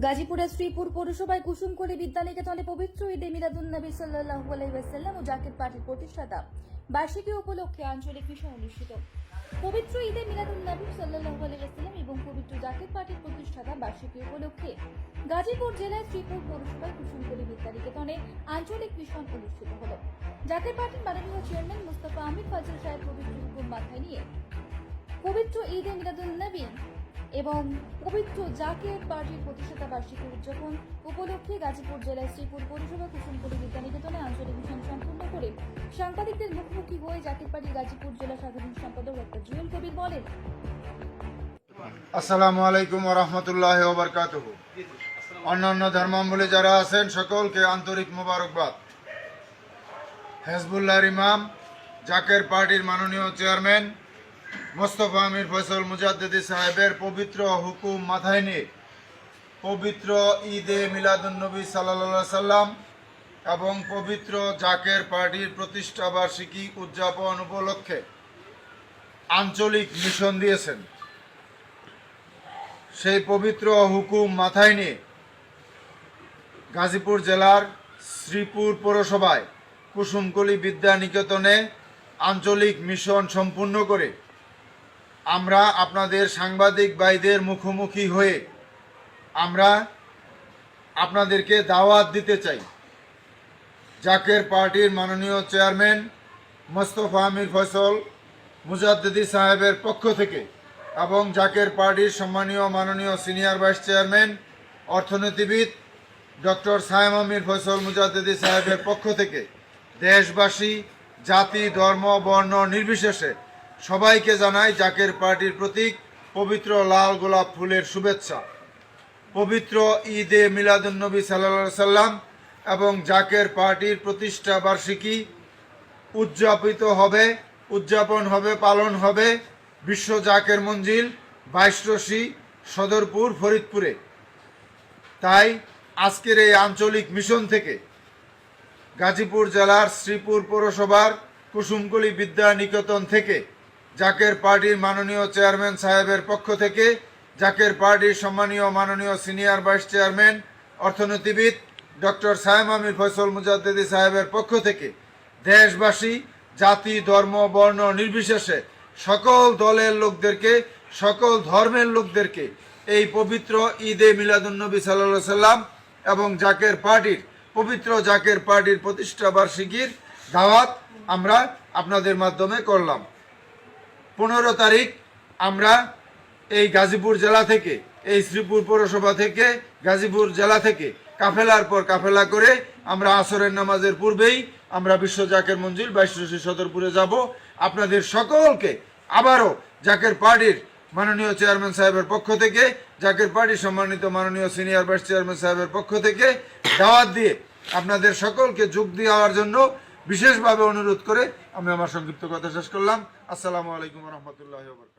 গাজীপুরের শ্রীপুর পৌরসভায় কুসুমকলি বিদ্যানিকেতনে পবিত্র ঈদে মিলাদুন্নবী সাল্লাল্লাহু আলাইহি ওয়াসাল্লাম ও জাকের পার্টির প্রতিষ্ঠাতা বার্ষিকী উপলক্ষে আঞ্চলিক মিশন অনুষ্ঠিত। পবিত্র ঈদে মিলাদুন্নবী সাল্লাল্লাহু আলাইহি ওয়াসাল্লাম এবং পবিত্র জাকের পার্টির প্রতিষ্ঠাতা বার্ষিকী উপলক্ষে গাজীপুর জেলার শ্রীপুর পৌরসভায় কুসুমকলি বিদ্যানিকেতনে আঞ্চলিক মিশন অনুষ্ঠিত হলো। জাকের পার্টির মাননীয় চেয়ারম্যান মুস্তাফা আমির ফাজিল সাহেব পবিত্র হুকুম মাথায় নিয়ে পবিত্র ঈদে মিলাদুন্নবী এবং পবিত্র জাকের পার্টির প্রতিষ্ঠাতা বার্ষিকী উদযাপন উপলক্ষে গাজীপুর জেলার শ্রীপুর পৌরসভা কুসুমকলি বিদ্যানিকেতনে আঞ্চলিক মিশন সম্পন্ন করে সাংবাদিকদের মুখোমুখি হয়ে জাকের পার্টি গাজীপুর জেলা সাধারণ সম্পাদক ডক্টর জুয়েল কবির বলেন, আসসালামু আলাইকুম ওয়া রাহমাতুল্লাহি ওয়া বারাকাতুহু। অন্যান্য ধর্মাবলম্বী যারা আছেন সকলকে আন্তরিক মোবারকবাদ। হেজবুল্লাহর ইমাম, জাকের পার্টির মাননীয় চেয়ারম্যান মুস্তাফা আমির ফয়সল মুজাদ্দিদি সাহেবের পবিত্র হুকুম মাথায় নিয়ে পবিত্র ঈদে মিলাদুন্নবী সাল্লাল্লাহু আলাইহি সাল্লাম এবং পবিত্র জাকের পার্টির প্রতিষ্ঠা বার্ষিকী উদযাপন উপলক্ষে আঞ্চলিক মিশন দিয়েছেন। সেই পবিত্র হুকুম মাথায় নিয়ে গাজীপুর জেলার শ্রীপুর পৌরসভায় কুসুমকলি বিদ্যানিকেতনে আঞ্চলিক মিশন সম্পূর্ণ করে আমরা আপনাদের সাংবাদিক ভাইদের মুখোমুখি হয়ে আমরা আপনাদেরকে দাওয়াত দিতে চাই। জাকের পার্টির মাননীয় চেয়ারম্যান মুস্তাফা আমির ফয়সল মুজাদ্দিদি সাহেবের পক্ষ থেকে এবং জাকের পার্টির সম্মানীয় মাননীয় সিনিয়র ভাইস চেয়ারম্যান অর্থনীতিবিদ ডক্টর সায়েম আমির ফয়সল মুজাদ্দিদি সাহেবের পক্ষ থেকে দেশবাসী, জাতি, ধর্ম, বর্ণ নির্বিশেষে সবাইকে জানাই জাকের পার্টির প্রতীক পবিত্র লাল গোলাপ ফুলের শুভেচ্ছা। পবিত্র ঈদে মিলাদুন্নবী সাল্লাল্লাহু আলাইহি সাল্লাম এবং জাকের পার্টির প্রতিষ্ঠা বার্ষিকী উদযাপন হবে, পালন হবে বিশ্ব জাকের মঞ্জিল 22 সদরপুর ফরিদপুরে। তাই আজকের এই আঞ্চলিক মিশন থেকে গাজীপুর জেলার শ্রীপুর পৌরসভার কুসুমকলি বিদ্যানিকেতন থেকে জাকের পার্টির মাননীয় চেয়ারম্যান সাহেবের পক্ষ থেকে, জাকের পার্টির সম্মানীয় মাননীয় সিনিয়র ভাইস চেয়ারম্যান অর্থনীতিবিদ ডক্টর সায়েম আমির ফয়সল মুজাদ্দিদি সাহেবের পক্ষ থেকে দেশবাসী, জাতি, ধর্ম, বর্ণ নির্বিশেষে সকল দলের লোকদেরকে, সকল ধর্মের লোকদেরকে এই পবিত্র ঈদে মিলাদুন্নবী সাল্লাল্লাহু আলাইহি সাল্লাম এবং জাকের পার্টির পবিত্র জাকের পার্টির প্রতিষ্ঠা বার্ষিকীর দাওয়াত আমরা আপনাদের মাধ্যমে করলাম। 15 তারিখ আমরা এই গাজীপুর জেলা থেকে, এই শ্রীপুর পৌরসভা থেকে, গাজীপুর জেলা থেকে কাফেলার পর কাফেলা করে আমরা আসরের নামাজের পূর্বেই আমরা বিশ্ব জাকের মঞ্জিল 22 সদরপুরে যাব। আপনাদের সকলকে আবারও জাকের পার্টির মাননীয় চেয়ারম্যান সাহেবের পক্ষ থেকে, জাকের পার্টির সম্মানিত মাননীয় সিনিয়র ভাইস চেয়ারম্যান সাহেবের পক্ষ থেকে দাওয়াত দিয়ে আপনাদের সকলকে যোগ দেওয়ার জন্য বিশেষভাবে অনুরোধ করে আমি আমার সংক্ষিপ্ত কথা শেষ করলাম। আসসালামু আলাইকুম ওয়া রাহমাতুল্লাহি ওয়া বারাকাতুহু।